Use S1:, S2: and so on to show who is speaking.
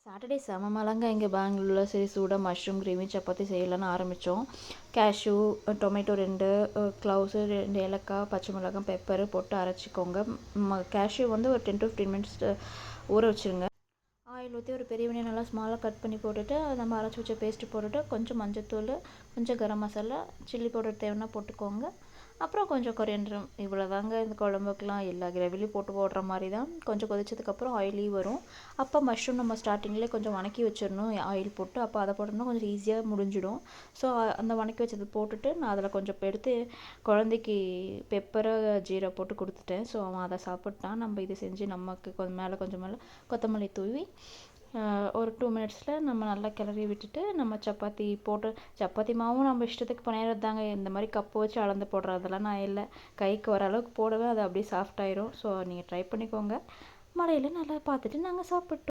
S1: Saturday செம மழைங்க இங்கே பெங்களூரில். சரி சூடாக மஷ்ரூம் கிரேவி சப்பாத்தி செய்யலான்னு ஆரம்பித்தோம். கேஷ்யூ, டொமேட்டோ 2, க்ளவுஸு 2, ஏலக்காய், பச்சை மிளகாய், பெப்பரு போட்டு அரைச்சிக்கோங்க. கேஷ்யூ வந்து ஒரு 10 to 15 மினிட்ஸ் ஊற வச்சுருங்க. ஆயில் ஊற்றி ஒரு பெரிய வெங்காயம் நல்லா ஸ்மாலாக கட் பண்ணி போட்டுட்டு நம்ம அரைச்சி வச்ச பேஸ்ட்டு போட்டுட்டு கொஞ்சம் மஞ்சத்தூள், கொஞ்சம் கரம் மசாலா, சில்லி பவுடர் தேவைன்னா போட்டுக்கோங்க. அப்புறம் கொஞ்சம் கொரியண்டர். இவ்வளோதாங்க இந்த குழம்புக்கெலாம். எல்லா கிரேவிலையும் போடுற மாதிரி தான். கொஞ்சம் கொதிச்சதுக்கப்புறம் ஆயிலி வரும். அப்போ மஷ்ரூம் நம்ம ஸ்டார்டிங்லேயே கொஞ்சம் வணக்கி வச்சிடணும் ஆயில் போட்டு. அப்போ அதை போட்டோம்னா கொஞ்சம் ஈஸியாக முடிஞ்சிடும். ஸோ அந்த வணக்கி வச்சது போட்டுட்டு நான் அதில் கொஞ்சம் எடுத்து குழந்தைக்கு பெப்பரை ஜீரா போட்டு கொடுத்துட்டேன். ஸோ அவன் அதை சாப்பிட்டான். நம்ம இது செஞ்சு நமக்கு கொஞ்சம் மேலே கொத்தமல்லி தூவி ஒரு 2 மினிட்ஸில் நம்ம நல்லா கிளறி விட்டுட்டு நம்ம சப்பாத்தி மாவும் நம்ம இஷ்டத்துக்கு பண்ணிடுறது தாங்க. இந்த மாதிரி கப்பு வச்சு அளந்து போடுறதெல்லாம் நான் இல்லை. கைக்கு வர அளவுக்கு போடுவேன். அது அப்படியே சாஃப்டாயிரும். ஸோ நீங்கள் ட்ரை பண்ணிக்கோங்க. மழையில் நல்லா பார்த்துட்டு நாங்கள் சாப்பிட்டோம்.